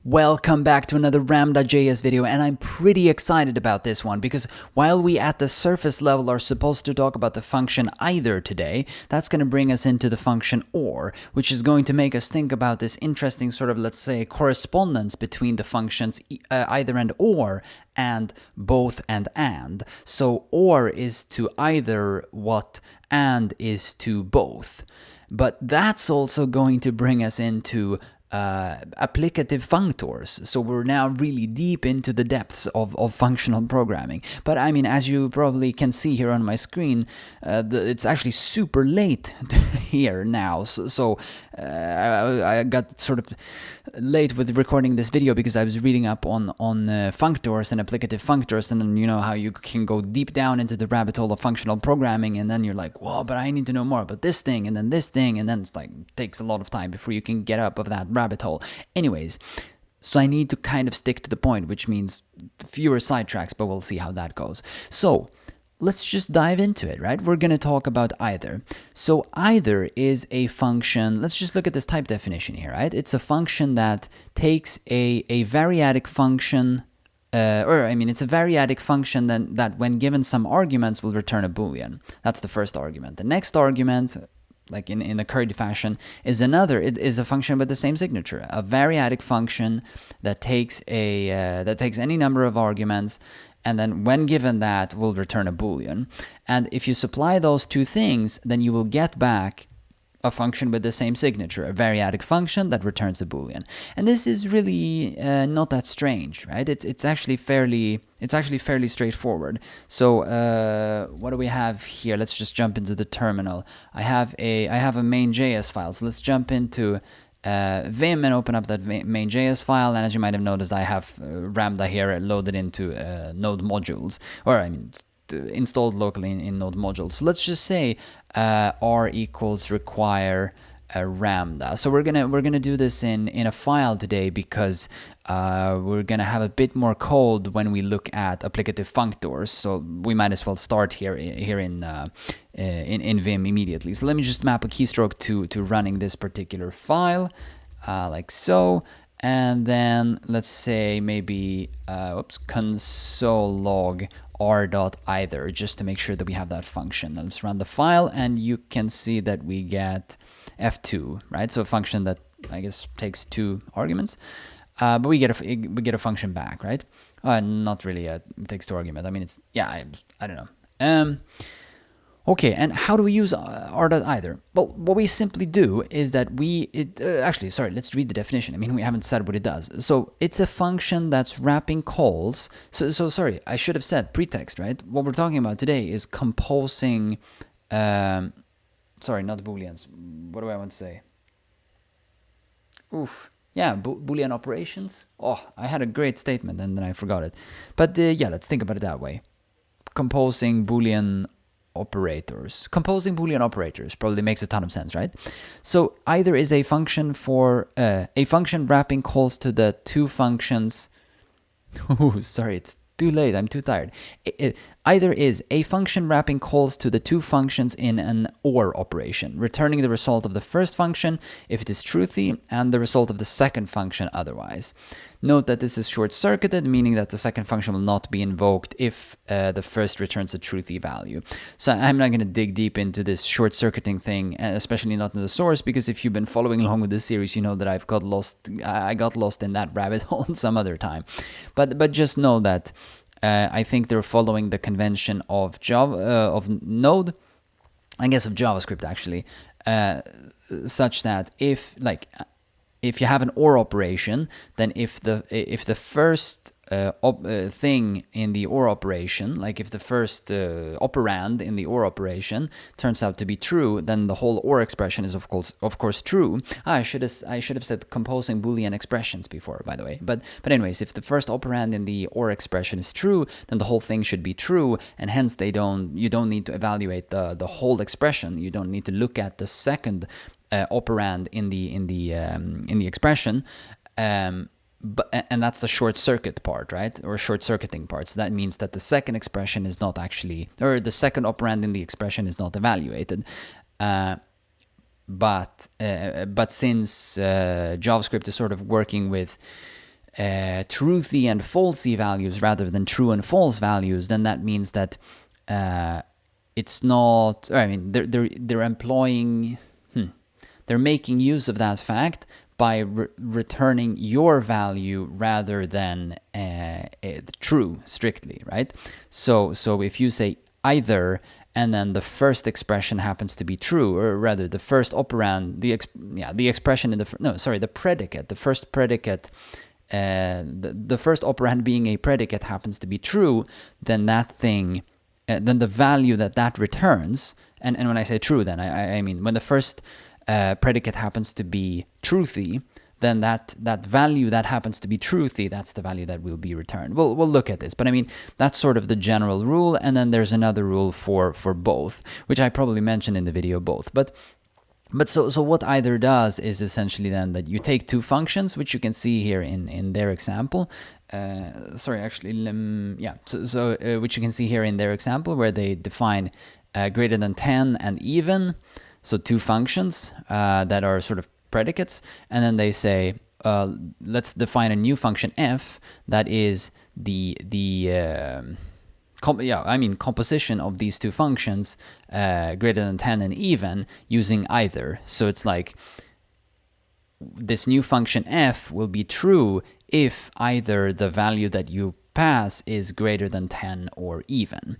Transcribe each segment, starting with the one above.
Welcome back to another Ramda JS video, and I'm pretty excited about this one because while we at the surface level are supposed to talk about the function either today, that's going to bring us into the function or, which is going to make us think about this interesting sort of, let's say, correspondence between the functions either and both and. So or is to either what and is to both. But that's also going to bring us into applicative functors. So we're now really deep into the depths of functional programming. But I mean, as you probably can see here on my screen, it's actually super late here now. So I got sort of late with recording this video because I was reading up on functors and applicative functors, and then you know how you can go deep down into the rabbit hole of functional programming, and then you're like, whoa, but I need to know more about this thing, and then this thing, and then it's like takes a lot of time before you can get up of that rabbit hole. Anyways, so I need to kind of stick to the point, which means fewer sidetracks, but we'll see how that goes. So let's just dive into it, right? We're going to talk about either. So either is a function. Let's just look at this type definition here, right? It's a function that takes a variadic function, it's a variadic function that when given some arguments will return a boolean. That's the first argument. The next argument, like in a curly fashion, is a function with the same signature, a variadic function that takes any number of arguments, and then when given that will return a boolean. And if you supply those two things, then you will get back a function with the same signature, a variadic function that returns a boolean. And this is really not that strange, right? It's actually fairly straightforward. So what do we have here? Let's just jump into the terminal. I have a main JS file. So let's jump into Vim and open up that main JS file. And as you might have noticed, I have Ramda here loaded into Node modules, or I mean installed locally in Node modules. So let's just say R equals require Ramda. So we're gonna do this in a file today because we're gonna have a bit more code when we look at applicative functors. So we might as well start here in Vim immediately. So let me just map a keystroke to running this particular file, like so. And then let's say maybe console log R.either, just to make sure that we have that function. Let's run the file, and you can see that we get f2, right? So a function that I guess takes two arguments, but we get a function back, right? Not really. It takes two arguments. I mean, it's I don't know. Okay, and how do we use R.either? Well, what we simply do is that let's read the definition. I mean, we haven't said what it does. So it's a function that's wrapping calls. So sorry, I should have said pretext, right? What we're talking about today is composing, sorry, not booleans. What do I want to say? Yeah, boolean operations. Oh, I had a great statement and then I forgot it. But yeah, let's think about it that way. Composing boolean operators. Composing boolean operators probably makes a ton of sense, right? So either is a function for a function wrapping calls to the two functions. Oh, sorry, it's too late. I'm too tired. Either is a function wrapping calls to the two functions in an OR operation, returning the result of the first function if it is truthy and the result of the second function otherwise. Note that this is short-circuited, meaning that the second function will not be invoked if the first returns a truthy value. So I'm not going to dig deep into this short-circuiting thing, especially not in the source, because if you've been following along with this series, you know that I got lost in that rabbit hole some other time. But just know that I think they're following the convention of Node, I guess of JavaScript actually, such that if you have an OR operation, then if the first thing in the OR operation, like if the first operand in the OR operation turns out to be true, then the whole OR expression is of course true. I should have said composing Boolean expressions before, by the way. But anyways, if the first operand in the OR expression is true, then the whole thing should be true, and hence you don't need to evaluate the whole expression. You don't need to look at the second operand in the expression. And that's the short circuit part, right? Or short circuiting part. So that means that the second expression is not actually, or the second operand in the expression is not evaluated. But since JavaScript is sort of working with truthy and falsy values rather than true and false values, then that means that it's not. Or, I mean, they're employing. They're making use of that fact by returning your value rather than true strictly, right? So if you say either and then the first expression happens to be true, or rather the first operand, the expression in the predicate, the first predicate, the first operand being a predicate happens to be true, then that thing, then the value that returns, and when I say true, then I mean when the first predicate happens to be truthy, then that value that happens to be truthy, that's the value that will be returned. We'll look at this, but I mean that's sort of the general rule, and then there's another rule for both, which I probably mentioned in the video both. But so what either does is essentially then that you take two functions, which you can see here in their example. Which you can see here in their example where they define greater than 10 and even. So two functions that are sort of predicates, and then they say, let's define a new function f that is the composition of these two functions, greater than 10 and even, using either. So it's like this new function f will be true if either the value that you pass is greater than 10 or even.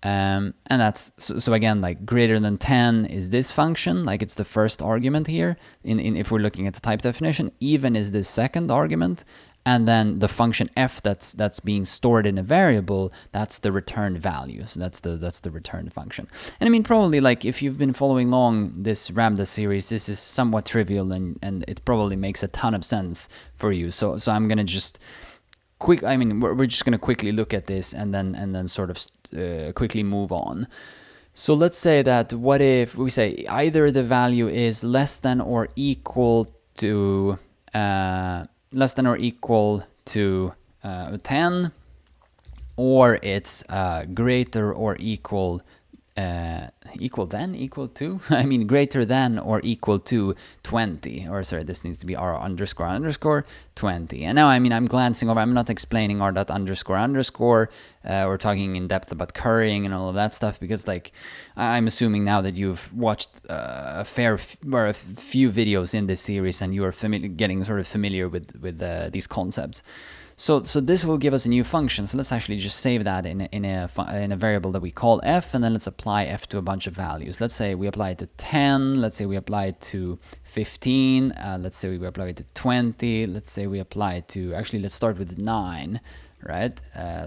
And that's so again, like greater than 10 is this function, like it's the first argument here in if we're looking at the type definition. Even is this second argument, and then the function f that's being stored in a variable, that's the return value. So that's the return function. And I mean, probably like if you've been following along this Ramda series, this is somewhat trivial and it probably makes a ton of sense for you. So I'm gonna just we're just going to quickly look at this and then sort of quickly move on. So let's say that what if we say either the value is less than or equal to 10, or it's greater or equal to greater than or equal to 20, or sorry, this needs to be R__20. And now I'm glancing over, I'm not explaining R.__ or talking in depth about currying and all of that stuff, because like I'm assuming now that you've watched a few videos in this series and you are getting sort of familiar with these concepts. So this will give us a new function. So let's actually just save that in a variable that we call f, and then let's apply f to a bunch of values. Let's say we apply it to 10. Let's say we apply it to 15. Let's say we apply it to 20. Let's say we apply it to, actually let's start with 9, right?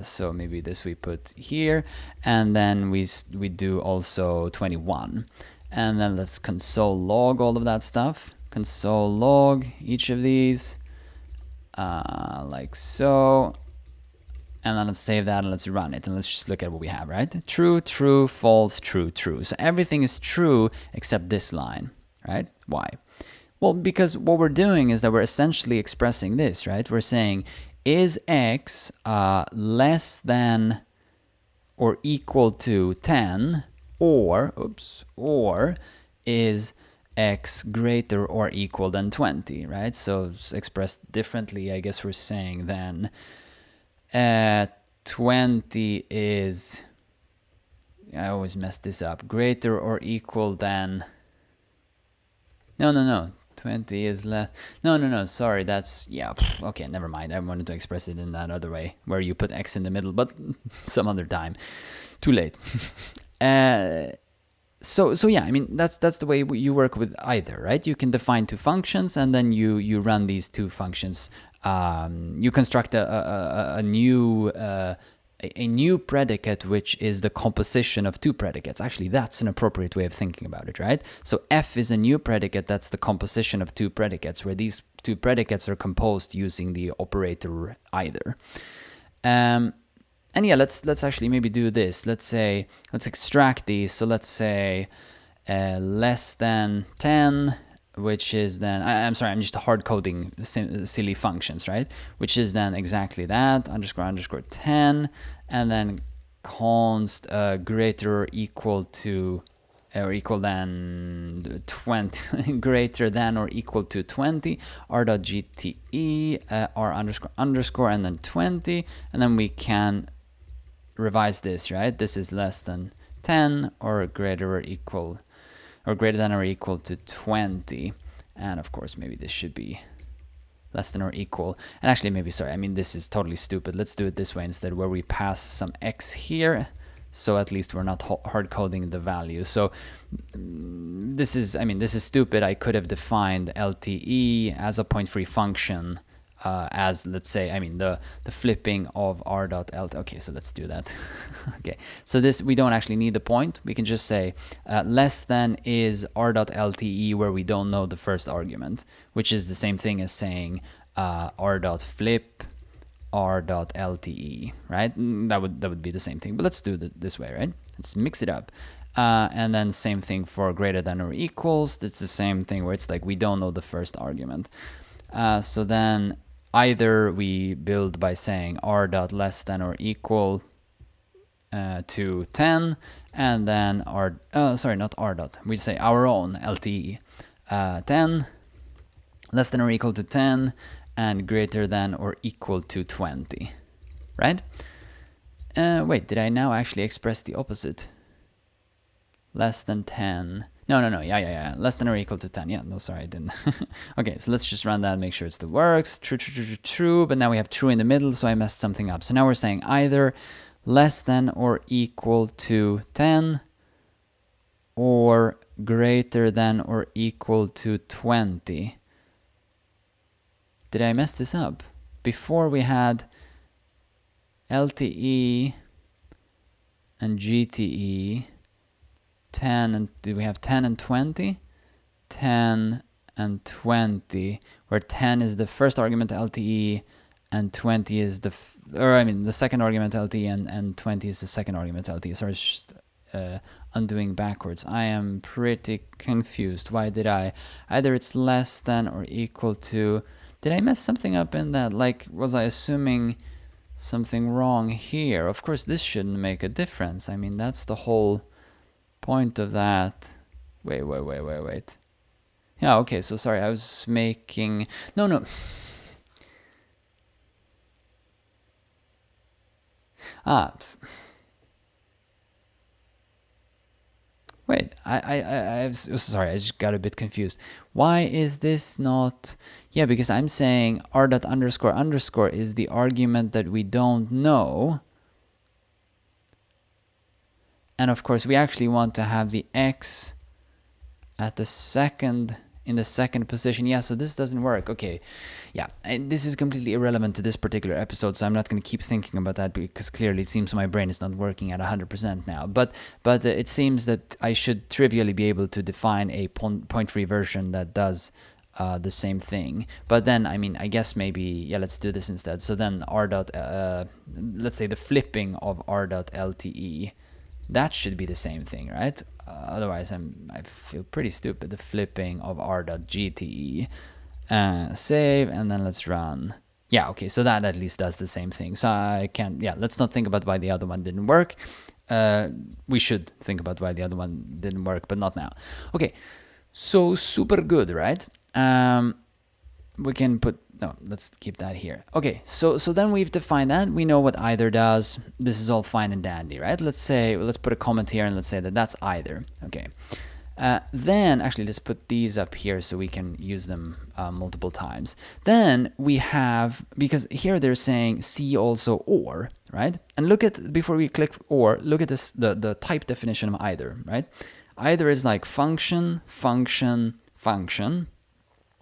So maybe this we put here, and then we do also 21. And then let's console log all of that stuff. Console log each of these. Like so, and then let's save that and let's run it, and let's just look at what we have, right? True, true, false, true, true. So everything is true except this line, right? Why? Well, because what we're doing is that we're essentially expressing this, right? We're saying, is x less than or equal to 10, or is x greater or equal than 20, right? So expressed differently, I guess we're saying then 20 is, I always mess this up, greater or equal than, no, 20 is less, no, sorry, that's, yeah, okay, never mind. I wanted to express it in that other way, where you put x in the middle, but some other time. Too late. So yeah, that's the way you work with either, right? You can define two functions, and then you run these two functions. You construct a new predicate, which is the composition of two predicates. Actually, that's an appropriate way of thinking about it, right? So f is a new predicate that's the composition of two predicates, where these two predicates are composed using the operator either. And yeah, let's actually maybe do this. Let's extract these. So let's say less than 10, which is then, I'm sorry, I'm just hard coding silly functions, right? Which is then exactly that, __ 10, and then const greater or equal to or equal than 20, greater than or equal to 20, r.gte, r underscore underscore, and then 20, and then we can revise this, right? This is less than 10 or greater or equal, or greater than or equal to 20, and of course maybe this should be less than or equal, and actually maybe, sorry, I mean this is totally stupid. Let's do it this way instead, where we pass some x here, so at least we're not hard coding the value. So this is, I mean, this is stupid. I could have defined LTE as a point-free function as, let's say, I mean, the flipping of r.lt. Okay, so let's do that. Okay, so this, we don't actually need the point. We can just say less than is r.lte, where we don't know the first argument, which is the same thing as saying r.flip r.lte, right? That would be the same thing, but let's do it this way, right? Let's mix it up. And then same thing for greater than or equals. It's the same thing where it's like we don't know the first argument. So then either we build by saying r dot less than or equal to 10, and then sorry, not r dot, we say our own LTE 10, less than or equal to 10, and greater than or equal to 20, right? Wait, did I now actually express the opposite? Less than 10. No, yeah. Less than or equal to 10. Yeah, no, sorry, I didn't. Okay, so let's just run that and make sure it still works. True, but now we have true in the middle, so I messed something up. So now we're saying either less than or equal to 10 or greater than or equal to 20. Did I mess this up? Before we had LTE and GTE 10, and do we have 10 and 20? 10 and 20, where 10 is the first argument LTE and 20 is the second argument LTE, and 20 is the second argument LTE. Sorry, it's just undoing backwards. I am pretty confused. Why did I? Either it's less than or equal to. Did I mess something up in that? Like, was I assuming something wrong here? Of course, this shouldn't make a difference. I mean, that's the whole point of that. Wait. Yeah, okay, so sorry, I was making... No. Wait, sorry, I just got a bit confused. Why is this not... Yeah, because I'm saying r dot underscore underscore is the argument that we don't know. And of course, we actually want to have the x at the second, in the second position. Yeah, so this doesn't work. Okay, yeah, and this is completely irrelevant to this particular episode, so I'm not going to keep thinking about that, because clearly it seems my brain is not working at 100% now. But it seems that I should trivially be able to define a point-free version that does the same thing. But then, I mean, I guess maybe, yeah, let's do this instead. So then r dot, let's say the flipping of r dot LTE, that should be the same thing, right? Otherwise, I feel pretty stupid. The flipping of r.gte. Save, and then let's run. Yeah, okay, so that at least does the same thing. So I can't, yeah, let's not think about why the other one didn't work. We should think about why the other one didn't work, but not now. Okay, so super good, right? We can put, no, let's keep that here. Okay, so then we've defined that. We know what either does. This is all fine and dandy, right? Let's put a comment here and let's say that that's either. Okay. Then, actually, let's put these up here so we can use them multiple times. Then we have, because here they're saying see also or, right? And look at, before we click or, look at this, the type definition of either, right? Either is like function, function, function.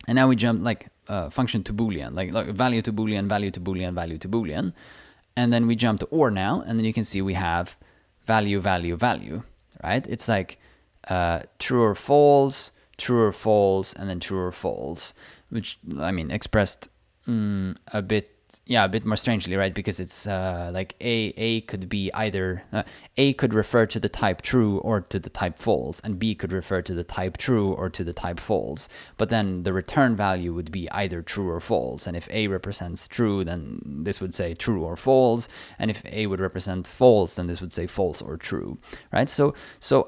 And now we jump like function to boolean, like value to boolean, value to boolean, value to boolean. And then we jump to or now, and then you can see we have value, value, value, right? It's like true or false, and then true or false, which, I mean, expressed a bit bit more strangely, right? Because it's like A could be either, A could refer to the type true or to the type false, and B could refer to the type true or to the type false. But then the return value would be either true or false. And if A represents true, then this would say true or false. And if A would represent false, then this would say false or true, right? So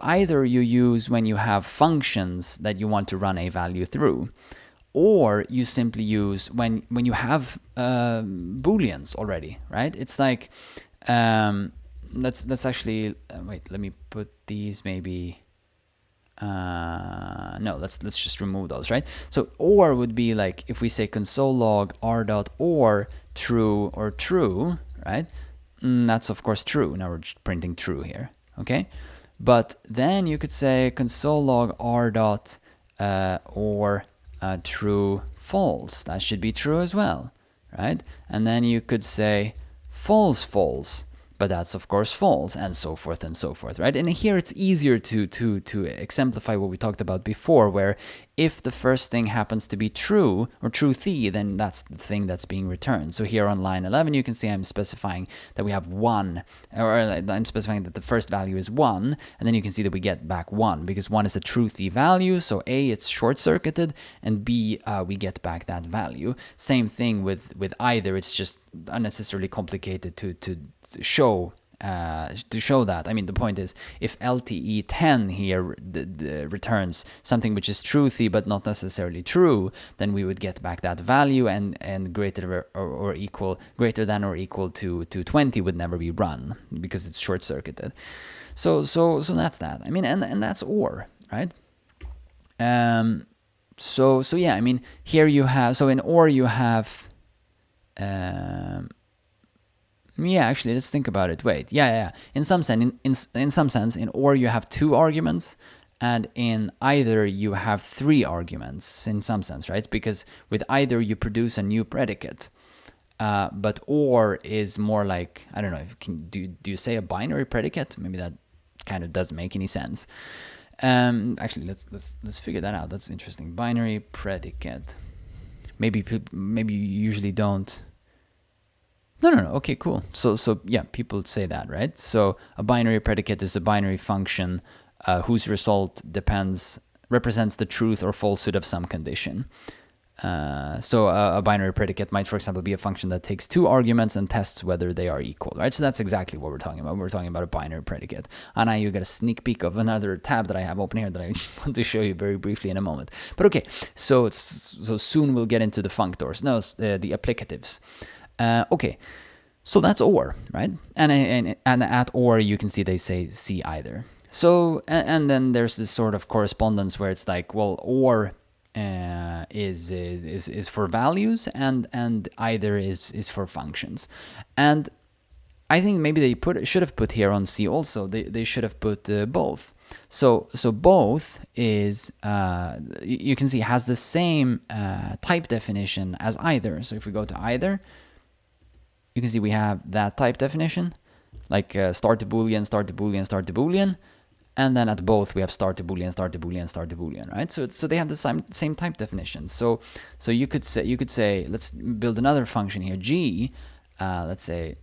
either you use when you have functions that you want to run a value through, or you simply use when you have booleans already, right? It's like let's actually wait. Let me put these maybe. No, let's just remove those, right? So or would be like if we say console log r.or true or true, right? That's of course true. Now we're just printing true here, okay? But then you could say console log r.or true false. That should be true as well, right? And then you could say false false, but that's of course false, and so forth, right? And here it's easier to exemplify what we talked about before, where if the first thing happens to be true or truthy, then that's the thing that's being returned. So here on line 11, you can see I'm specifying that we have 1, or I'm specifying that the first value is 1, and then you can see that we get back 1, because 1 is a truthy value, so A, it's short-circuited, and B, we get back that value. Same thing with either, it's just unnecessarily complicated to show that. I mean, the point is, if LTE 10 here returns something which is truthy but not necessarily true, then we would get back that value, and greater than or equal to 20 would never be run because it's short-circuited. So that's that. I mean, and that's OR, right? So yeah, I mean, here you have, so in OR you have yeah, actually, let's think about it. Wait, yeah. In some sense, in OR you have 2 arguments, and in either you have 3 arguments. In some sense, right? Because with either you produce a new predicate, but OR is more like, I don't know. Do you say a binary predicate? Maybe that kind of doesn't make any sense. Actually, let's figure that out. That's interesting. Binary predicate. Maybe you usually don't. No. Okay, cool. So yeah, people say that, right? So a binary predicate is a binary function whose result represents the truth or falsehood of some condition. So a binary predicate might, for example, be a function that takes 2 arguments and tests whether they are equal, right? So that's exactly what we're talking about. We're talking about a binary predicate. And now you get a sneak peek of another tab that I have open here that I want to show you very briefly in a moment. But okay, so soon we'll get into the functors. No, the applicatives. Okay, so that's OR, right? And at OR you can see they say C either. So and then there's this sort of correspondence where it's like, well, OR is for values, and either is for functions. And I think maybe they should have put here on C also. They should have put both. So both is you can see has the same type definition as either. So if we go to either, you can see we have that type definition, like start to boolean, start to boolean, start to boolean, and then at both we have start to boolean, start to boolean, start to boolean, right? So they have the same type definition. So you could say let's build another function here, G, let's say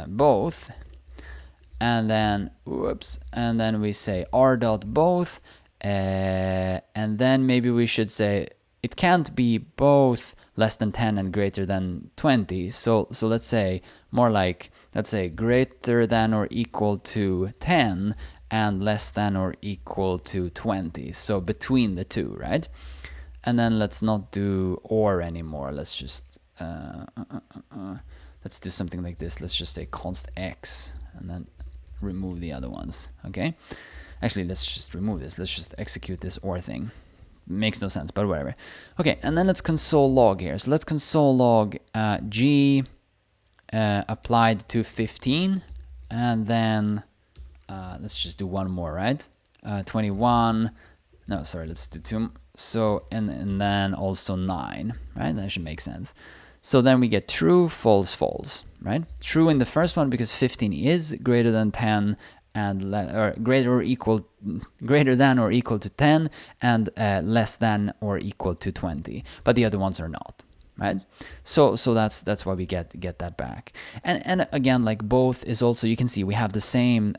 both, and then we say R.both, and then maybe we should say it can't be both less than 10 and greater than 20. So let's say more like, let's say greater than or equal to 10 and less than or equal to 20. So between the two, right? And then let's not do OR anymore. Let's just let's do something like this. Let's just say const x and then remove the other ones. Okay, actually let's just remove this. Let's just execute this OR thing. Makes no sense, but whatever. Okay, and then let's console log here. So let's console log G applied to 15, and then let's just do one more, right? 21. No, sorry, let's do 2. So and then also 9, right? That should make sense. So then we get true, false, false, right? True in the first one because 15 is greater than 10, and greater than or equal to 10, and less than or equal to 20, but the other ones are not, right? So that's why we get that back. And again, like both is also, you can see we have the same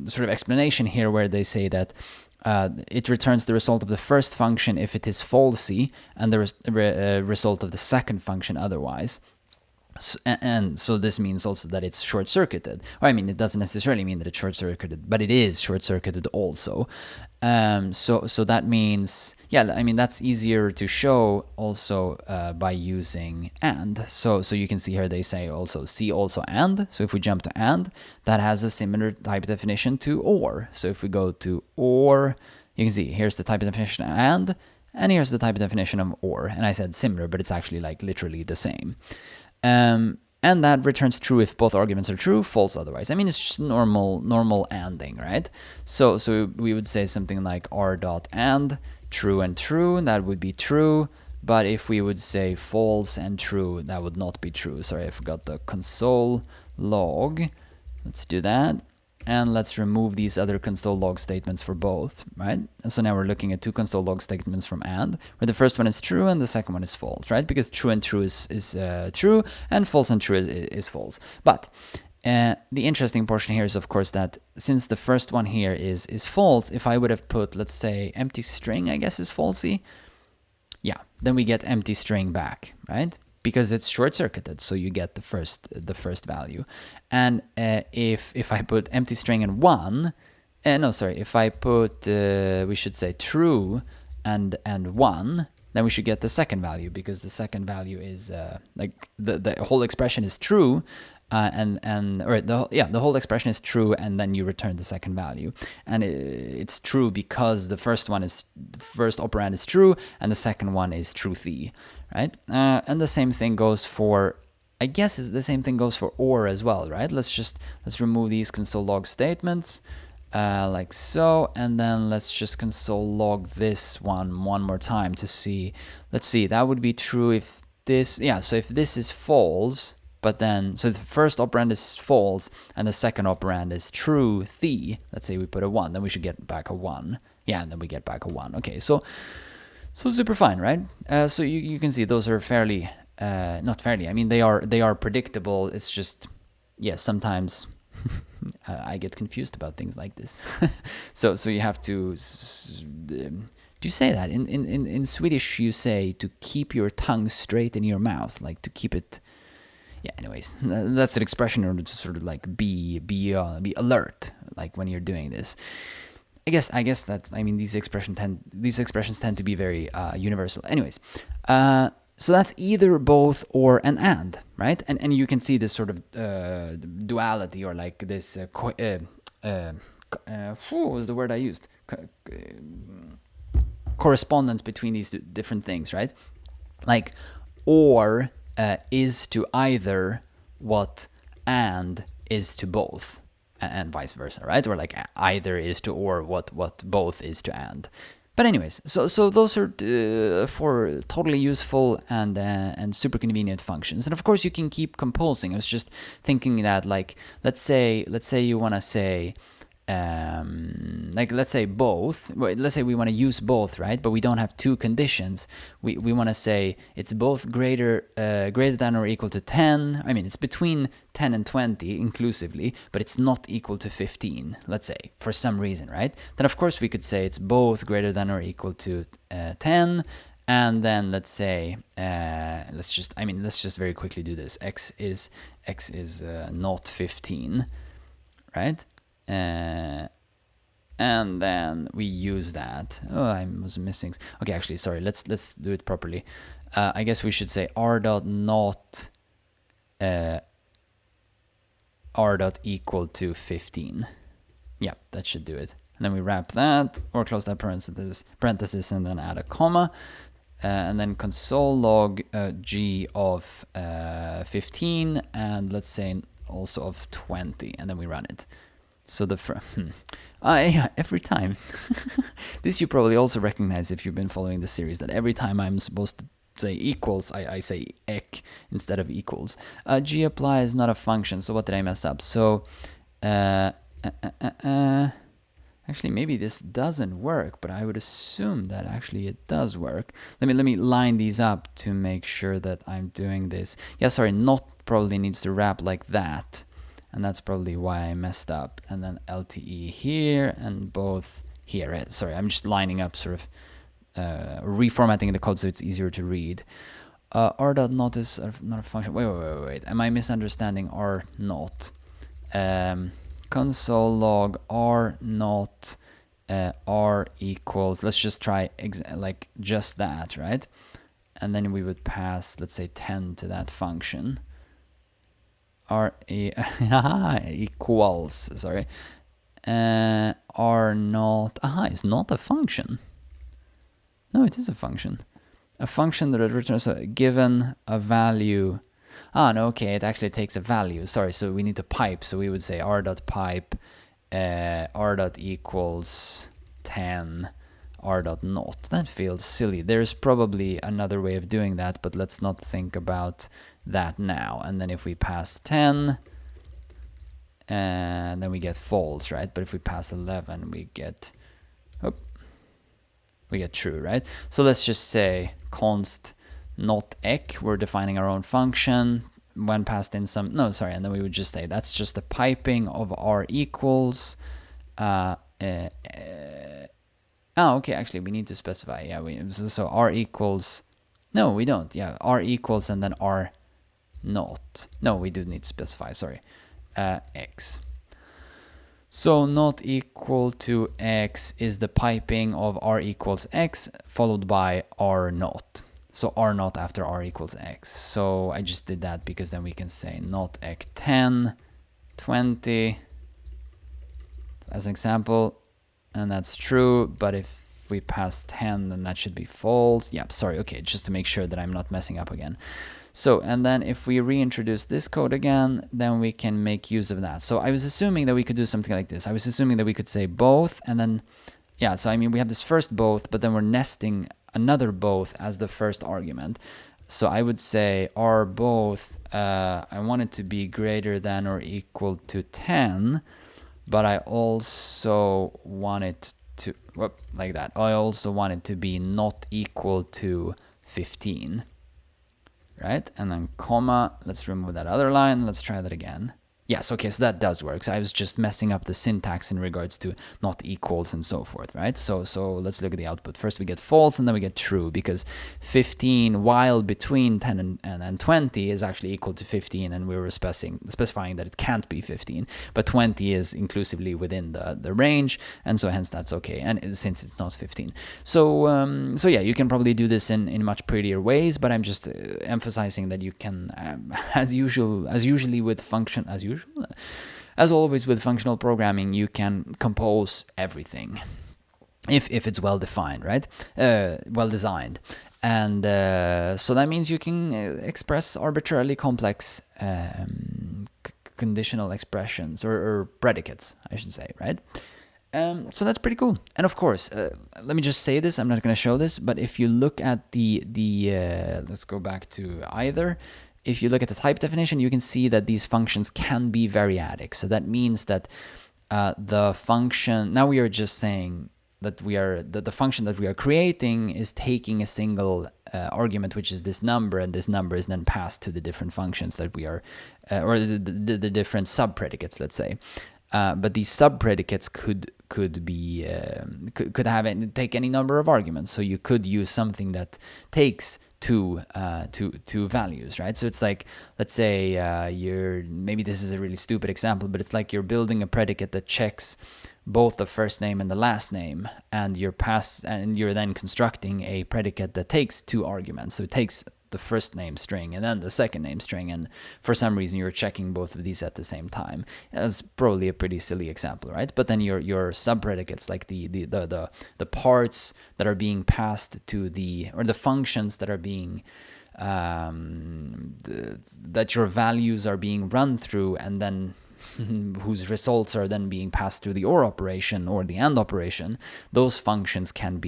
sort of explanation here where they say that it returns the result of the first function if it is falsy, and the result of the second function otherwise. And so this means also that it's short-circuited. Or I mean, it doesn't necessarily mean that it's short-circuited, but it is short-circuited also. So that means, yeah, I mean, that's easier to show also by using and. So you can see here they say also see also and. So if we jump to and, that has a similar type definition to or. So if we go to or, you can see here's the type of definition of and here's the type of definition of or. And I said similar, but it's actually like literally the same. And that returns true if both arguments are true, false otherwise. I mean, it's just normal anding, right? So we would say something like R.and, true and true, that would be true. But if we would say false and true, that would not be true. Sorry, I forgot the console log. Let's do that. And let's remove these other console log statements for both, right? And so now we're looking at two console log statements from and, where the first one is true and the second one is false, right? Because true and true is true, and false and true is false. But the interesting portion here is, of course, that since the first one here is false, if I would have put, let's say, empty string, I guess is falsy, yeah, then we get empty string back, right? Because it's short-circuited, so you get the first value. And if I put empty string and 1, no, sorry, if I put, we should say true and 1, then we should get the second value, because the second value is like the whole expression is true, the whole expression is true, and then you return the second value, and it's true because the first operand is true, and the second one is truthy, right? And the same thing goes for, I guess the same thing goes for or as well, right? Let's remove these console log statements, like so, and then let's just console log this one more time to see. Let's see, that would be true if this, yeah, so if this is false, but then, so the first operand is false and the second operand is truthy, let's say we put a 1, then we should get back a 1. Yeah, and then we get back a 1. Okay, so super fine, right? So you can see those are fairly, not fairly, I mean, they are predictable. It's just, yeah, sometimes I get confused about things like this. so you have to, do you say that? In Swedish you say to keep your tongue straight in your mouth, like to keep it, yeah, anyways, that's an expression in order to sort of like be alert, like when you're doing this. I guess that's, I mean, these expressions tend to be very universal. Anyways, so that's either, both, or, and, right? And you can see this sort of duality, or like this what was the word I used? Correspondence between these different things, right? Like or is to either what and is to both, and vice versa, right? Or like either is to or what both is to and. But anyways, so those are 4 totally useful and super convenient functions. And of course you can keep composing. I was just thinking that, like, let's say you want to say, like, let's say both. Let's say we want to use both, right? But we don't have 2 conditions. We want to say it's both greater than or equal to 10. I mean, it's between 10 and 20 inclusively, but it's not equal to 15. Let's say for some reason, right? Then of course we could say it's both greater than or equal to 10. And then let's say, let's just very quickly do this. X is not 15, right? And then we use that. Oh, I was missing. Okay, actually, sorry. Let's do it properly. I guess we should say r dot not r dot equal to 15. Yeah, that should do it. And then we wrap that, or close that parenthesis, and then add a comma. And then console log g of 15, and let's say also of 20, and then we run it. So every time, this you probably also recognize if you've been following the series, that every time I'm supposed to say equals, I say ek instead of equals. Gapply is not a function, so what did I mess up? So I Actually, maybe this doesn't work, but I would assume that actually it does work. Let me line these up to make sure that I'm doing this. Yeah, sorry, not probably needs to wrap like that. And that's probably why I messed up. And then LTE here and both here. Sorry, I'm just lining up, sort of reformatting the code so it's easier to read. R.not is not a function. Wait. Am I misunderstanding R.not? Console log R.not R equals, let's just try like just that, right? And then we would pass, let's say 10 to that function. R equals, sorry. R.not, it's not a function. No, it is a function. A function that returns given a value. No, okay, it actually takes a value. Sorry, so we need to pipe. So we would say r.pipe r.equals 10 r.not. That feels silly. There's probably another way of doing that, but let's not think about that now. And then if we pass 10, and then we get false, right? But if we pass 11, we get true, right? So let's just say const not ec, we're defining our own function when passed in some, and then we would just say that's just a piping of r equals, okay, actually we need to specify, so r equals, no we don't, r equals and then r not, no we do need to specify, sorry, x. So not equal to x is the piping of r equals x followed by r not. So r not after r equals x. So I just did that because then we can say not ec 10, 20 as an example, and that's true. But if we pass 10, then that should be false. Yep, sorry, okay, just to make sure that I'm not messing up again. So, and then if we reintroduce this code again, then we can make use of that. So I was assuming that we could do something like this. I was assuming that we could say both, and then, so I mean, we have this first both, but then we're nesting another both as the first argument. So I would say R.both, I want it to be greater than or equal to 10, but I also want it to, like that. I also want it to be not equal to 15. Right, and then comma, let's remove that other line, let's try that again. Yes, okay, so that does work. So I was just messing up the syntax in regards to not equals and so forth, right? So let's look at the output. First we get false and then we get true, because 15 while between 10 and 20 is actually equal to 15, and we were specifying that it can't be 15, but 20 is inclusively within the range, and so hence that's okay, and since it's not 15. So yeah, you can probably do this in much prettier ways, but I'm just emphasizing that you can, as always with functional programming, you can compose everything if it's well defined, right? Well designed. And so that means you can express arbitrarily complex conditional expressions or predicates, I should say, right? So that's pretty cool. And of course, let me just say this, I'm not going to show this, but if you look at the let's go back to either. If you look at the type definition, you can see that these functions can be variadic. So that means that the function, now we are just saying that the function that we are creating is taking a single argument, which is this number, and this number is then passed to the different functions that we are, or the different sub-predicates, let's say. But these sub-predicates could take any number of arguments. So you could use something that takes two values, right? So it's like, let's say maybe this is a really stupid example, but it's like you're building a predicate that checks both the first name and the last name, and you're then constructing a predicate that takes two arguments. So it takes the first name string and then the second name string, and for some reason you're checking both of these at the same time. That's probably a pretty silly example, right? But then your sub-predicates, like the parts that are being passed to or the functions that are being that your values are being run through, and then whose results are then being passed through the or operation or the and operation, those functions can have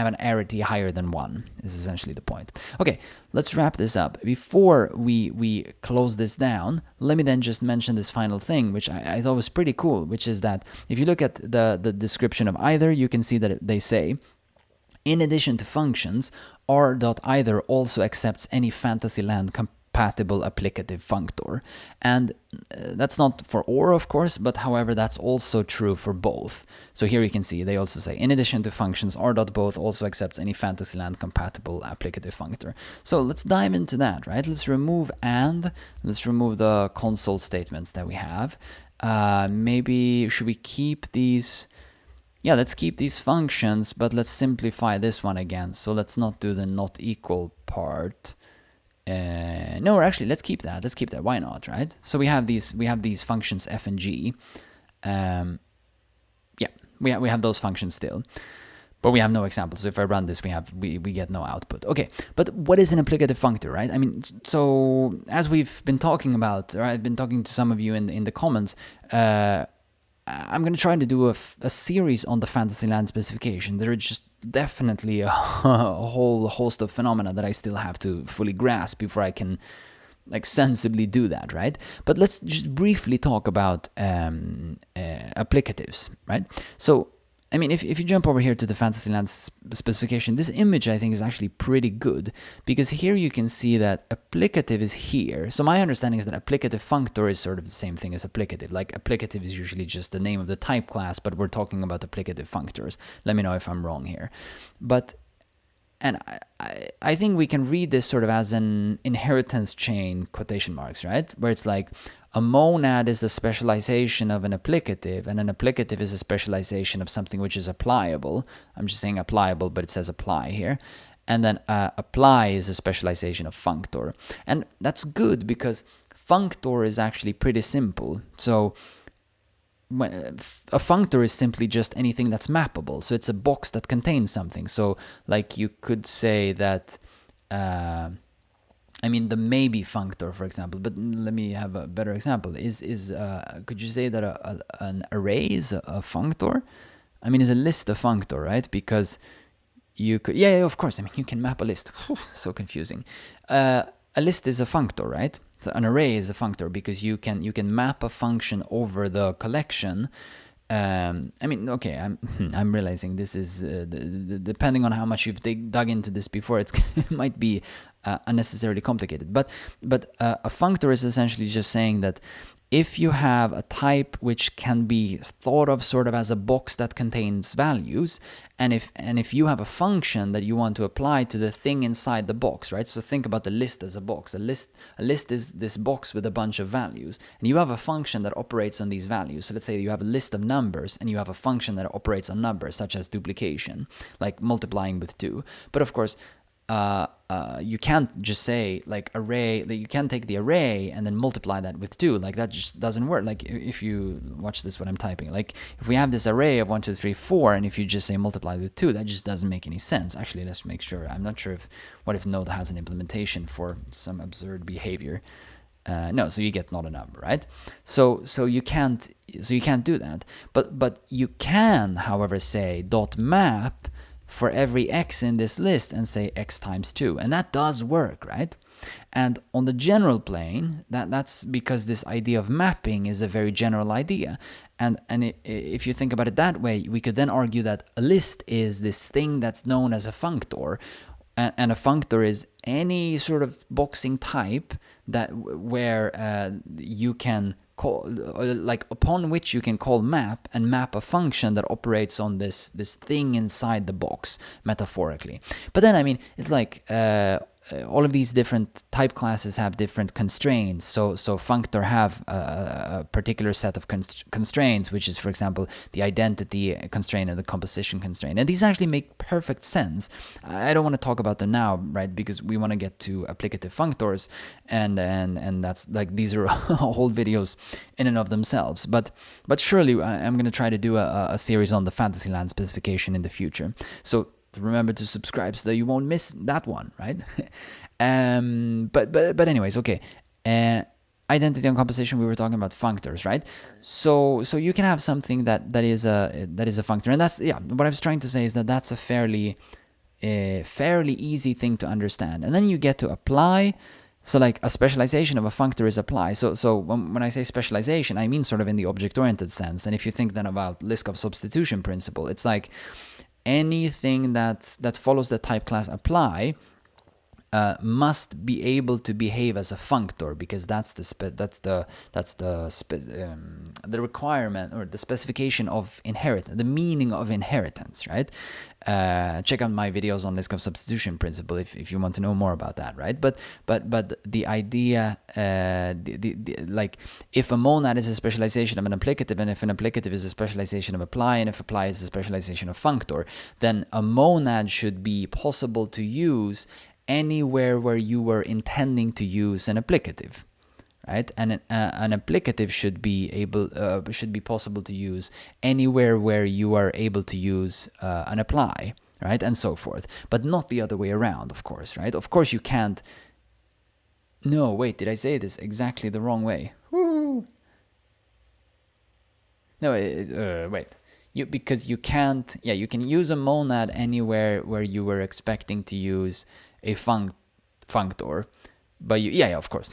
an arity higher than 1, is essentially the point. Okay, let's wrap this up. Before we close this down, let me then just mention this final thing, which I thought was pretty cool, which is that if you look at the description of either, you can see that they say, in addition to functions, R.either also accepts any Fantasyland compatible applicative functor. And that's not for or, of course, but however, that's also true for both. So here you can see they also say, in addition to functions, R.both also accepts any Fantasyland compatible applicative functor. So let's dive into that, right? Let's remove and, let's remove the console statements that we have. Maybe should we keep these? Yeah, let's keep these functions, but let's simplify this one again. So let's not do the not equal part. No, actually, let's keep that. Let's keep that. Why not, right? So we have these functions f and g. Yeah, we have those functions still, but we have no examples. So if I run this, we get no output. Okay, but what is an applicative functor, right? I mean, so as we've been talking about, or I've been talking to some of you in the comments. I'm going to try to do a series on the Fantasyland specification. There is just definitely a whole host of phenomena that I still have to fully grasp before I can like sensibly do that, right? But let's just briefly talk about applicatives, right? So, I mean, if you jump over here to the Fantasyland specification, this image I think is actually pretty good, because here you can see that applicative is here. So my understanding is that applicative functor is sort of the same thing as applicative. Like applicative is usually just the name of the type class, but we're talking about applicative functors. Let me know if I'm wrong here. And I think we can read this sort of as an inheritance chain, quotation marks, right? Where it's like a monad is a specialization of an applicative, and an applicative is a specialization of something which is applicable. I'm just saying applicable, but it says apply here. And then apply is a specialization of functor. And that's good because functor is actually pretty simple. So a functor is simply just anything that's mappable. So it's a box that contains something. So like you could say that, I mean, the maybe functor, for example, but let me have a better example. Could you say that an array is a functor? I mean, is a list a functor, right? Because you could, yeah, of course. I mean, you can map a list. Whew, so confusing. A list is a functor, right? So an array is a functor because you can map a function over the collection. I mean, okay, I'm realizing this is depending on how much you've dug into this before, it might be unnecessarily complicated. But a functor is essentially just saying that if you have a type which can be thought of sort of as a box that contains values, and if you have a function that you want to apply to the thing inside the box, right? So think about the list as a box. A list is this box with a bunch of values, and you have a function that operates on these values. So let's say you have a list of numbers, and you have a function that operates on numbers, such as duplication, like multiplying with 2. But of course, you can't just say like array, that you can't take the array and then multiply that with 2. Like that just doesn't work. Like if you watch this what I'm typing, like if we have this array of 1 2 3 4, and if you just say multiply with 2, that just doesn't make any sense. Actually, let's make sure. I'm not sure what if Node has an implementation for some absurd behavior. No, so you get not a number, right? So you can't do that. But you can, however, say dot map for every x in this list and say x times 2, and that does work, right? And on the general plane, that's because this idea of mapping is a very general idea, and if you think about it that way, we could then argue that a list is this thing that's known as a functor, and a functor is any sort of boxing type that where you can call, like upon which you can call map and map a function that operates on this thing inside the box, metaphorically. But then, I mean, it's like all of these different type classes have different constraints. So functor have a particular set of constraints, which is, for example, the identity constraint and the composition constraint. And these actually make perfect sense. I don't want to talk about them now, right? Because we want to get to applicative functors, and that's like, these are whole videos in and of themselves. But surely I'm going to try to do a series on the Fantasyland specification in the future. So remember to subscribe so that you won't miss that one, right? But anyways, okay. identity and composition, we were talking about functors, right? So you can have something that is a functor, and that's, yeah, what I was trying to say is that that's a fairly easy thing to understand. And then you get to apply. So like a specialization of a functor is apply. So when I say specialization, I mean sort of in the object-oriented sense. And if you think then about Liskov substitution principle, it's like anything that follows the type class apply must be able to behave as a functor, because that's the requirement or the specification of inheritance, the meaning of inheritance, right? Check out my videos on Liskov substitution principle if you want to know more about that, right? But the idea, like if a monad is a specialization of an applicative, and if an applicative is a specialization of apply, and if apply is a specialization of functor, then a monad should be possible to use anywhere where you were intending to use an applicative, right? And an applicative should be possible to use anywhere where you are able to use an apply, right? And so forth, but not the other way around, of course, right? Of course you can't. No, wait, did I say this exactly the wrong way? Woo. No, wait. Because you can't. Yeah, you can use a monad anywhere where you were expecting to use a functor, but yeah, of course.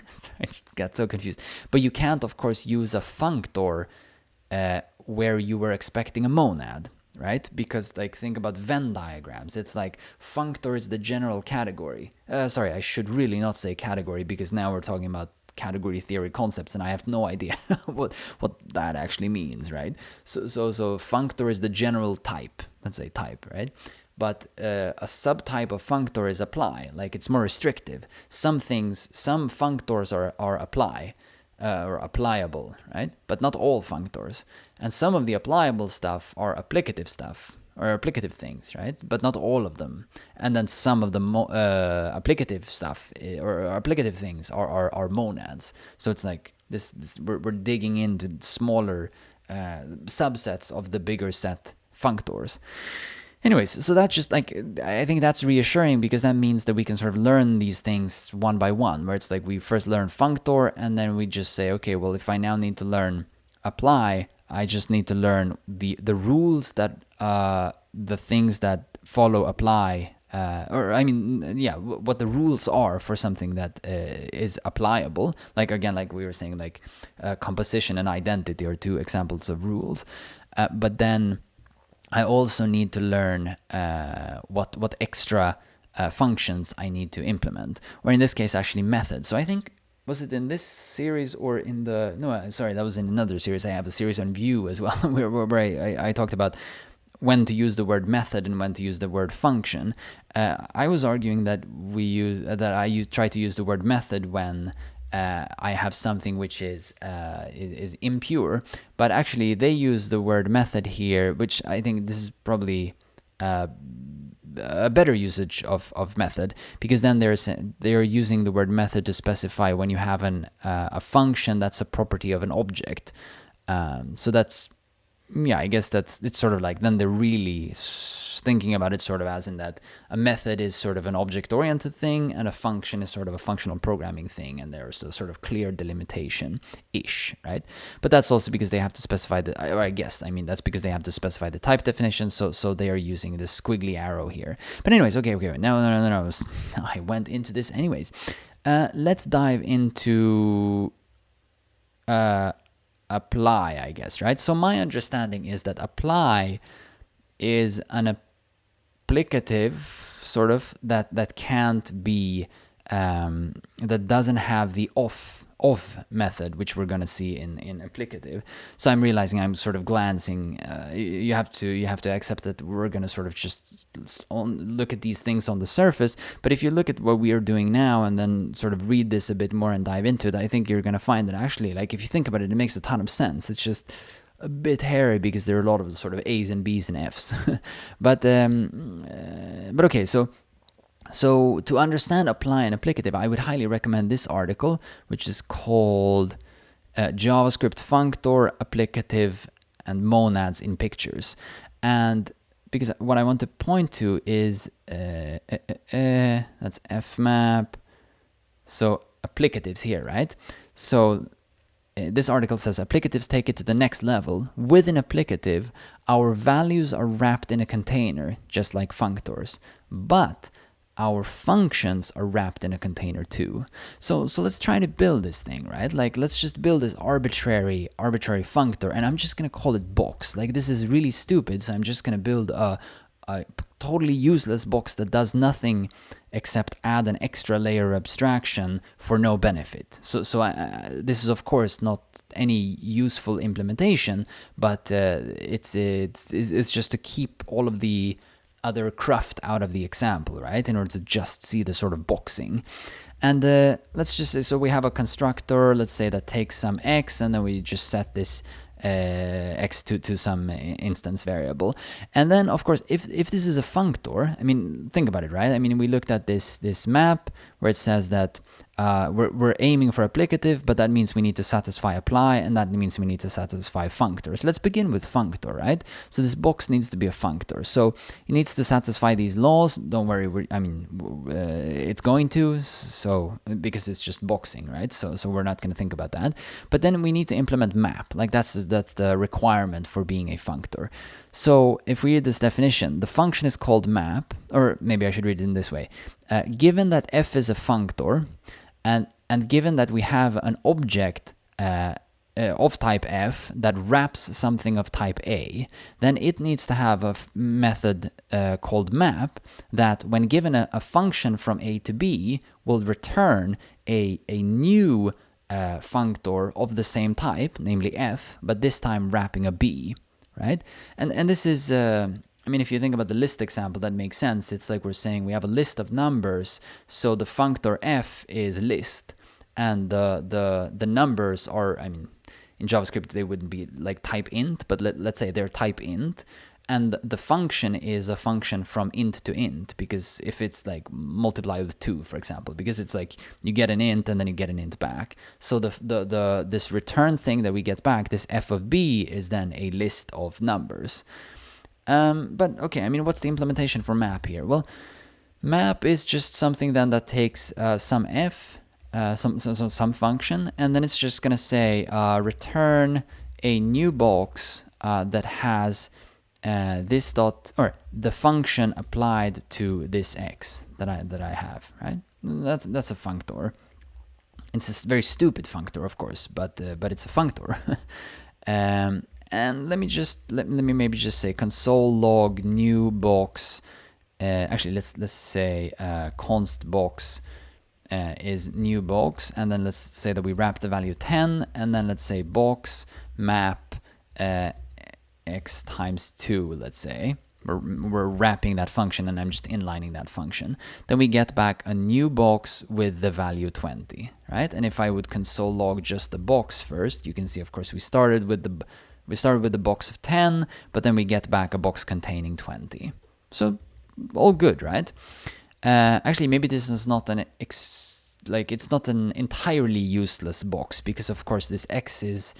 Sorry, I just got so confused. But you can't, of course, use a functor where you were expecting a monad, right? Because like think about Venn diagrams. It's like functor is the general category. Sorry, I should really not say category, because now we're talking about category theory concepts, and I have no idea what that actually means, right? So functor is the general type. Let's say type, right? But a subtype of functor is apply. Like it's more restrictive. Some functors are apply or applicable, right? But not all functors. And some of the applicable stuff are applicative stuff or applicative things, right? But not all of them. And then some of the applicative stuff or applicative things are monads. So it's like this we're digging into smaller subsets of the bigger set functors. Anyways, so that's just like, I think that's reassuring, because that means that we can sort of learn these things one by one, where it's like we first learn functor, and then we just say, okay, well, if I now need to learn apply, I just need to learn the rules that the things that follow apply, or I mean, yeah, what the rules are for something that is applicable. Like again, like we were saying, like composition and identity are two examples of rules, but then I also need to learn what extra functions I need to implement, or in this case, actually methods. So I think, was it in this series or in the, no, sorry, that was in another series. I have a series on Vue as well, where I talked about when to use the word method and when to use the word function. I was arguing that I try to use the word method when I have something which is impure, but actually they use the word method here, which I think this is probably a better usage of method, because then they're using the word method to specify when you have a function that's a property of an object. So that's, yeah, I guess it's sort of like, then they're really thinking about it sort of as in that a method is sort of an object-oriented thing, and a function is sort of a functional programming thing, and there's a sort of clear delimitation-ish, right? But that's also because they have to specify that's because they have to specify the type definition, so they are using this squiggly arrow here. But anyways, okay, no, I went into this anyways. Let's dive into apply, I guess, right? So my understanding is that apply is an applicative sort of that can't be that doesn't have the off method, which we're going to see in applicative. So I'm realizing I'm sort of glancing. You have to accept that we're going to sort of just look at these things on the surface. But if you look at what we are doing now and then sort of read this a bit more and dive into it, I think you're going to find that actually, like, if you think about it, it makes a ton of sense. It's just a bit hairy because there are a lot of sort of A's and B's and F's. but okay, so to understand apply and applicative, I would highly recommend this article, which is called JavaScript Functor, Applicative, and Monads in Pictures. And because what I want to point to is, that's fmap, so applicatives here, right? So this article says applicatives take it to the next level. With an applicative, our values are wrapped in a container, just like functors. But our functions are wrapped in a container too. So let's try to build this thing, right? Like, let's just build this arbitrary functor, and I'm just gonna call it box. Like, this is really stupid, so I'm just gonna build a totally useless box that does nothing except add an extra layer of abstraction for no benefit. So this is of course not any useful implementation, but it's just to keep all of the other cruft out of the example, right? In order to just see the sort of boxing. And let's just say, so we have a constructor, let's say, that takes some x, and then we just set this x to some instance variable. And then of course, if this is a functor, I mean, think about it, right? I mean, we looked at this map where it says that we're aiming for applicative, but that means we need to satisfy apply, and that means we need to satisfy functors. Let's begin with functor, right? So this box needs to be a functor. So it needs to satisfy these laws. Don't worry, it's going to, so because it's just boxing, right? So we're not going to think about that. But then we need to implement map. Like that's the requirement for being a functor. So if we read this definition, the function is called map, or maybe I should read it in this way. Given that f is a functor, and given that we have an object of type f that wraps something of type a, then it needs to have a method called map that, when given a function from a to b, will return a new functor of the same type, namely f, but this time wrapping a b, right? And this is... I mean, if you think about the list example, that makes sense. It's like we're saying we have a list of numbers, so the functor f is list, and the numbers are, I mean, in JavaScript they wouldn't be like type int, but let's say they're type int, and the function is a function from int to int, because if it's like multiply with 2, for example, because it's like you get an int and then you get an int back. So this return thing that we get back, this f of b, is then a list of numbers. But okay, I mean, what's the implementation for map here? Well, map is just something then that takes some f, some function, and then it's just gonna say return a new box that has this dot, or the function applied to this x that I have, right? That's a functor. It's a very stupid functor, of course, but it's a functor. And let me maybe just say console log new box. Actually, let's say const box is new box, and then let's say that we wrap the value 10, and then let's say box map x times 2. Let's say we're wrapping that function, and I'm just inlining that function. Then we get back a new box with the value 20, right? And if I would console log just the box first, you can see, of course, we started with the box of 10, but then we get back a box containing 20. So all good, right? Actually, maybe this is not it's not an entirely useless box, because of course this x is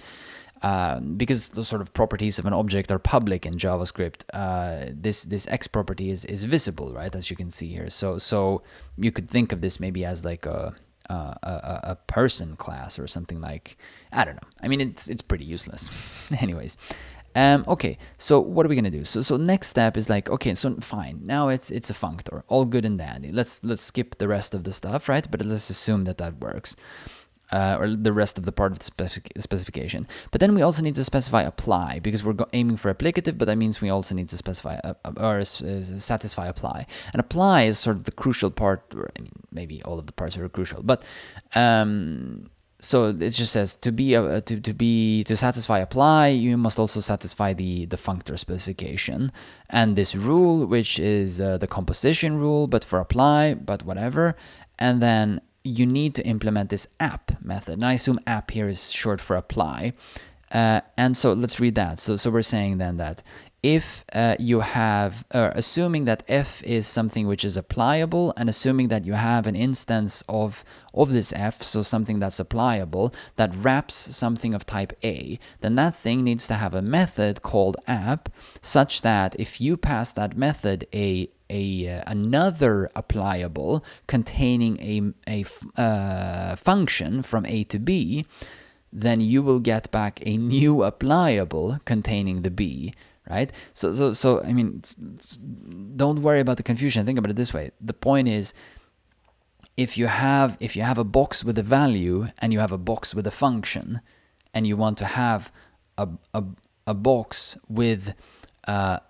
because the sort of properties of an object are public in JavaScript. This x property is visible, right? As you can see here. So you could think of this maybe as like a person class or something, like, I don't know. I mean, it's pretty useless. Anyways, okay, so what are we gonna do? So next step is like, okay, so fine, now it's a functor, all good and dandy. Let's skip the rest of the stuff, right? But let's assume that works. Or the rest of the part of the specification. But then we also need to specify apply, because we're aiming for applicative, but that means we also need to specify or satisfy apply. And apply is sort of the crucial part, or I mean, maybe all of the parts are crucial, but so it just says to satisfy apply, you must also satisfy the functor specification and this rule, which is the composition rule, but for apply, but whatever. And then you need to implement this app method. And I assume app here is short for apply. And so let's read that. So we're saying then that if you have, assuming that f is something which is applicable, and assuming that you have an instance of this f, so something that's applicable, that wraps something of type A, then that thing needs to have a method called app, such that if you pass that method a another applicable containing a function from A to B, then you will get back a new applicable containing the B, right? So I mean, don't worry about the confusion. Think about it this way. The point is, if you have a box with a value and you have a box with a function, and you want to have a box with a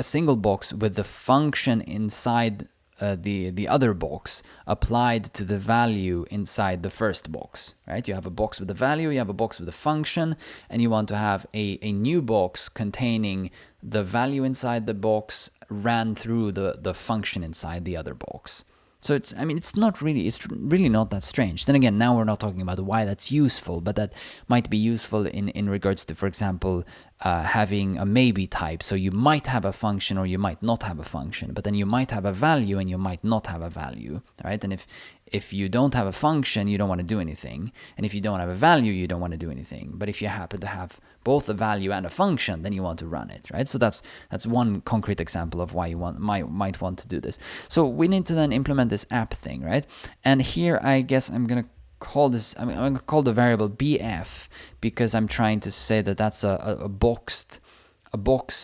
single box with the function inside the other box applied to the value inside the first box, right? You have a box with a value, you have a box with a function, and you want to have a new box containing the value inside the box ran through the function inside the other box. So it's really not that strange. Then again, now we're not talking about why that's useful, but that might be useful in regards to, for example, having a maybe type. So you might have a function or you might not have a function, but then you might have a value and you might not have a value, right? And if you don't have a function, you don't want to do anything. And if you don't have a value, you don't want to do anything. But if you happen to have both a value and a function, then you want to run it, right? So that's one concrete example of why you might want to do this. So we need to then implement this app thing, right? And here, I guess I'm going to call this, I'm going to call the variable bf, because I'm trying to say that that's a box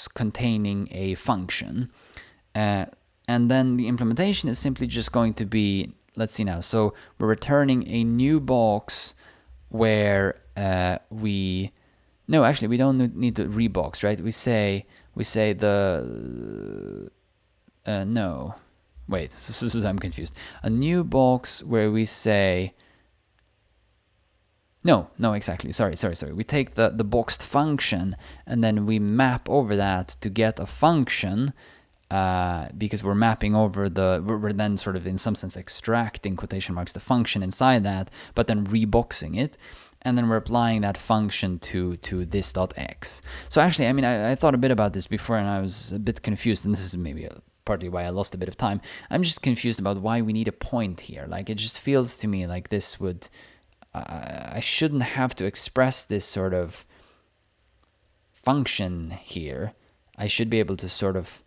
containing a function. And then the implementation is simply just going to be, let's see now. So we're returning a new box where no, actually we don't need to rebox, right? We say the no, wait, so I'm confused. A new box where we say no, exactly. Sorry. We take the boxed function and then we map over that to get a function. Because we're mapping over we're then sort of in some sense extracting quotation marks the function inside that, but then reboxing it, and then we're applying that function to this.x. So actually, I mean, I thought a bit about this before and I was a bit confused, and this is maybe partly why I lost a bit of time. I'm just confused about why we need a point here. Like, it just feels to me like this would, I shouldn't have to express this sort of function here. I should be able to sort of,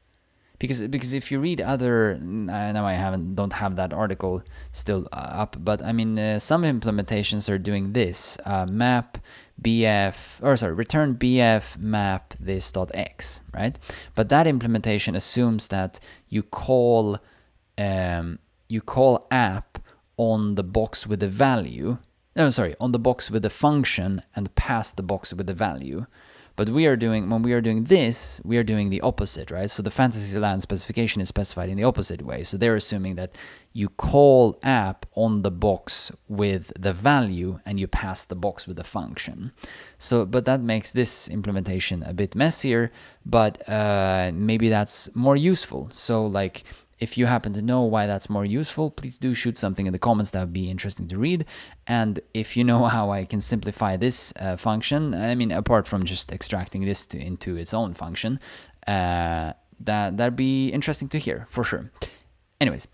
because if you read other, now I don't have that article still up, but I mean, some implementations are doing this, return bf map this.x, right? But that implementation assumes that you call app on the box with the value, on the box with the function and pass the box with the value. But when we are doing this, we are doing the opposite, right? So the Fantasyland specification is specified in the opposite way. So they're assuming that you call app on the box with the value and you pass the box with the function. So, but that makes this implementation a bit messier, but maybe that's more useful. So like, if you happen to know why that's more useful, please do shoot something in the comments. That would be interesting to read. And if you know how I can simplify this function, I mean, apart from just extracting this into its own function, that'd be interesting to hear for sure. Anyways,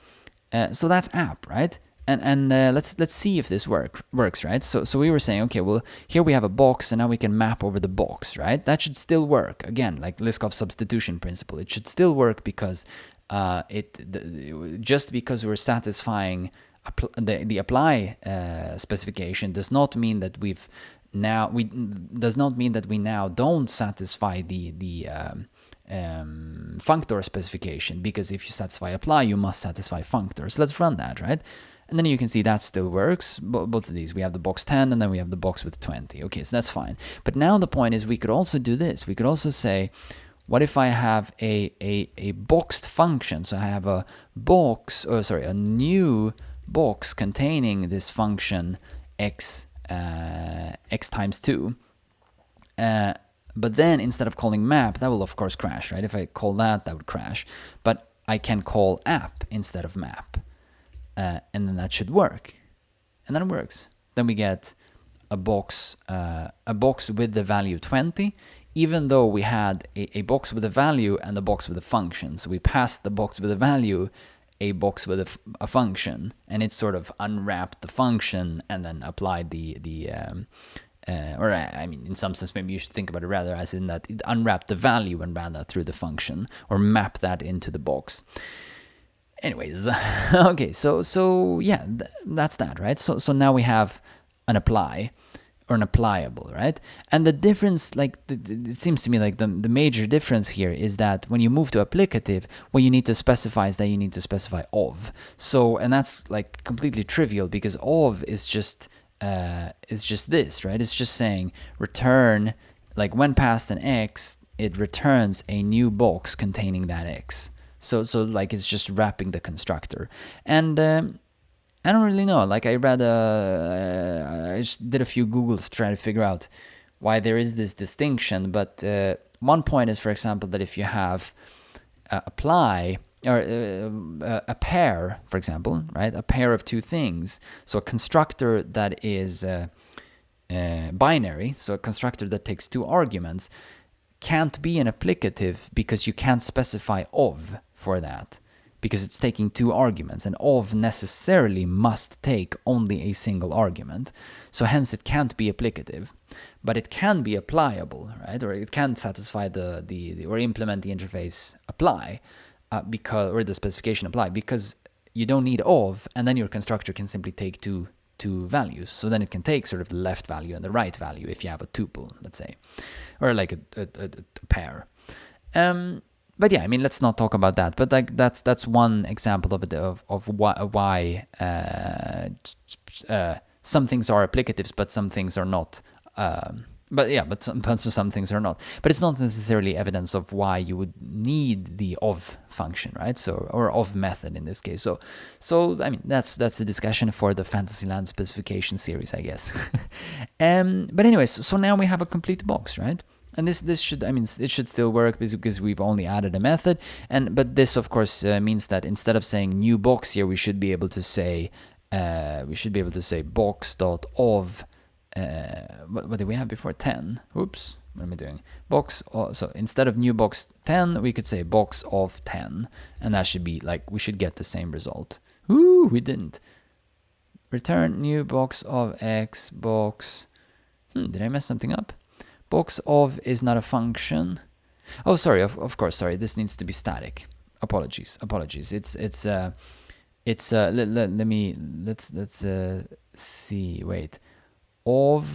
so that's app, right? And let's see if this works, right? So we were saying, okay, well, here we have a box, and now we can map over the box, right? That should still work. Again, like Liskov substitution principle, it should still work because just because we're satisfying the apply specification does not mean that we now don't satisfy the functor specification, because if you satisfy apply, you must satisfy functor. So let's run that, right? And then you can see that still works. Both of these, we have the box 10 and then we have the box with 20. Okay, so that's fine. But now the point is, we could also do this. We could also say, what if I have a boxed function? So I have a new box containing this function x times 2. But then instead of calling map, that will of course crash, right? If I call that would crash. But I can call app instead of map. And then that should work. And then it works. Then we get a box with the value 20. Even though we had a box with a value and a box with a function. So we passed the box with a value, a box with a function, and it sort of unwrapped the function and then applied the or I mean, in some sense, maybe you should think about it rather as in that it unwrapped the value and ran that through the function, or mapped that into the box. Anyways, okay, so yeah, that's that, right? So now we have an apply, or an applicable, right? And the difference, like, it seems to me like the major difference here is that when you move to applicative, what you need to specify is that you need to specify of. So, and that's like completely trivial, because of is just this, right? It's just saying return, like when passed an x, it returns a new box containing that x. So like it's just wrapping the constructor. And I don't really know. Like I read, I just did a few Googles to try to figure out why there is this distinction. But one point is, for example, that if you have apply, or a pair, for example, right? A pair of two things. So a constructor that is binary, so a constructor that takes two arguments, can't be an applicative because you can't specify of for that, because it's taking two arguments, and of necessarily must take only a single argument. So hence it can't be applicative, but it can be applicable, right? Or it can satisfy the or implement the interface apply, because, or the specification apply, because you don't need of, and then your constructor can simply take two values. So then it can take sort of the left value and the right value if you have a tuple, let's say, or like a pair. But yeah, I mean, let's not talk about that. But like that's one example of why some things are applicatives, but some things are not. But some things are not. But it's not necessarily evidence of why you would need the of function, right? So, or of method in this case. So I mean, that's a discussion for the Fantasyland specification series, I guess. But anyways, so now we have a complete box, right? And this should, I mean, it should still work because we've only added a method. But this, of course, means that instead of saying new box here, we should be able to say box.of. What did we have before? 10. Oops, what am I doing? Box. So instead of new box 10, we could say box of 10, and that should be like, we should get the same result. Ooh, we didn't. Return new box of x box. Did I mess something up? Box of is not a function. Oh, sorry. Of course, sorry. This needs to be static. Apologies. Let's see. Wait. Of,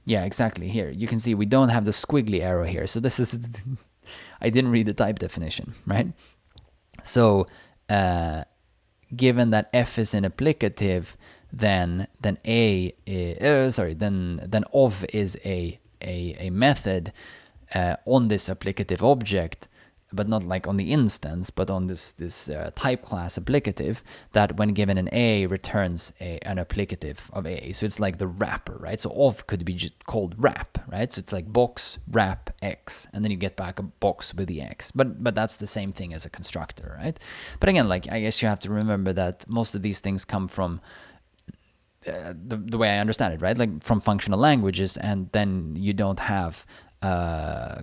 yeah, exactly. Here you can see we don't have the squiggly arrow here. So this is, I didn't read the type definition, right? So given that f is an applicative, then of is a method on this applicative object, but not like on the instance, but on this type class applicative, that when given an a returns an applicative of a. So it's like the wrapper, right? So of could be just called wrap, right? So it's like box wrap x, and then you get back a box with the x. But that's the same thing as a constructor, right? But again, like, I guess you have to remember that most of these things come from the way I understand it, right? Like from functional languages, and then you don't have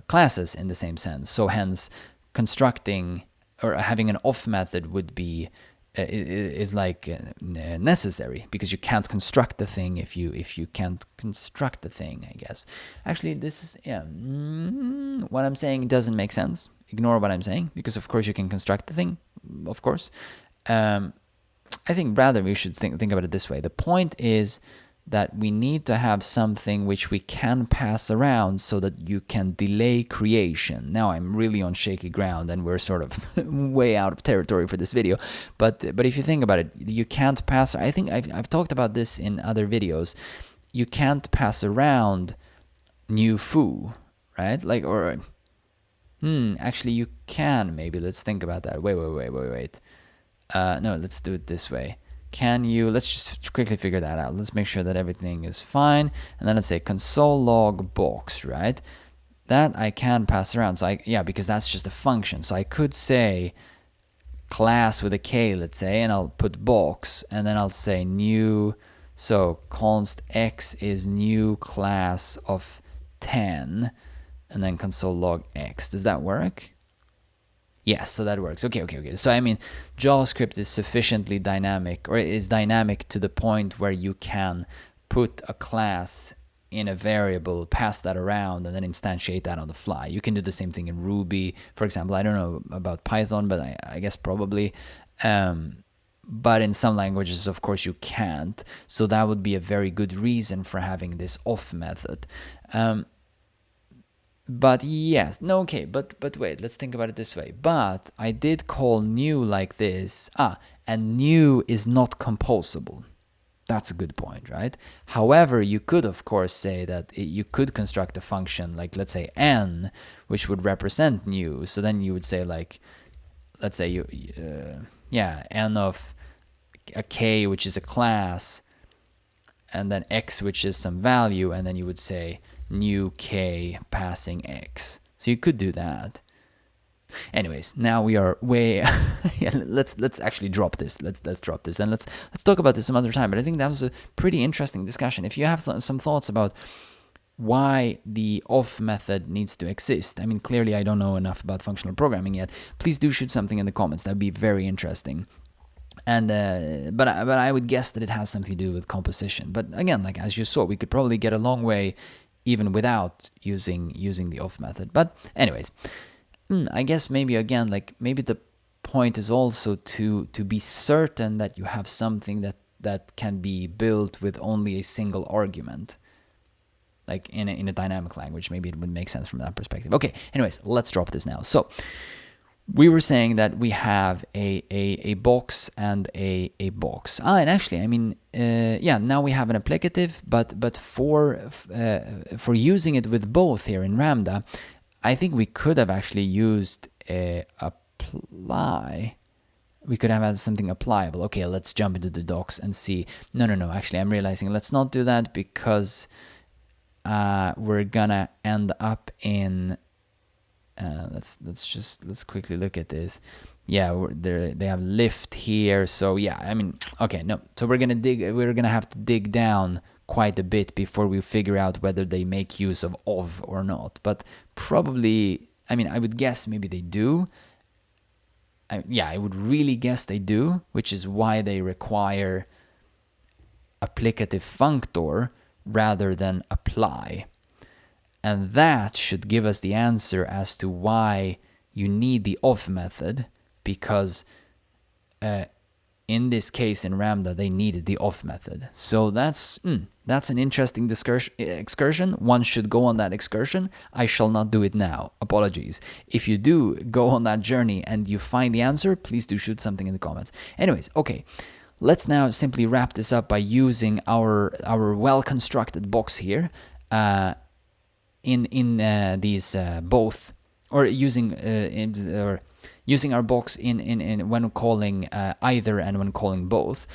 classes in the same sense. So hence, constructing or having an of method would be is like necessary, because you can't construct the thing if you can't construct the thing, I guess. Actually, this is what I'm saying doesn't make sense. Ignore what I'm saying, because of course you can construct the thing, of course. I think rather we should think about it this way. The point is that we need to have something which we can pass around so that you can delay creation. Now I'm really on shaky ground, and we're sort of way out of territory for this video. But if you think about it, you can't pass. I think I've talked about this in other videos. You can't pass around new foo, right? Like, or actually you can. Maybe let's think about that. Wait. No, let's do it this way. Let's just quickly figure that out. Let's make sure that everything is fine. And then let's say console log box, right? That I can pass around. So because that's just a function. So I could say class with a K, let's say, and I'll put box, and then I'll say new. So const x is new class of 10, and then console log x. Does that work? Yes, so that works. Okay. So I mean, JavaScript is sufficiently dynamic, or is dynamic to the point where you can put a class in a variable, pass that around, and then instantiate that on the fly. You can do the same thing in Ruby, for example. I don't know about Python, but I guess probably. But in some languages, of course, you can't. So that would be a very good reason for having this off method. But yes, no, okay, but wait, let's think about it this way. But I did call new like this. And new is not composable. That's a good point, right? However, you could, of course, say that you could construct a function like, let's say, n, which would represent new. So then you would say, like, let's say n of a k, which is a class, and then x, which is some value, and then you would say new k passing x. So you could do that. Anyways, now we are way yeah, let's actually drop this. Let's drop this, and let's talk about this some other time. But I think that was a pretty interesting discussion. If you have some thoughts about why the off method needs to exist, I mean, clearly I don't know enough about functional programming yet. Please do shoot something in the comments. That'd be very interesting. And but I would guess that it has something to do with composition. But again, like as you saw, we could probably get a long way even without using the off method. But anyways, I guess maybe again, like maybe the point is also to be certain that you have something that can be built with only a single argument. Like in a dynamic language, maybe it would make sense from that perspective. Okay, anyways, let's drop this now. So we were saying that we have a box and a box. And actually, I mean, now we have an applicative, but for using it with both here in Ramda, I think we could have actually used apply. We could have had something applicable. Okay, let's jump into the docs and see. No. Actually, I'm realizing let's not do that because we're gonna end up in. Let's quickly look at this. Yeah, they have lift here. So yeah, I mean, okay, no. So we're gonna have to dig down quite a bit before we figure out whether they make use of or not. But probably, I mean, I would guess maybe they do. I would really guess they do, which is why they require applicative functor rather than apply. And that should give us the answer as to why you need the off method, because in this case in Ramda, they needed the off method. So that's an interesting excursion. One should go on that excursion. I shall not do it now. Apologies. If you do go on that journey and you find the answer, please do shoot something in the comments. Anyways, okay. Let's now simply wrap this up by using our well-constructed box here in these both, or using our box in when calling either and when calling both.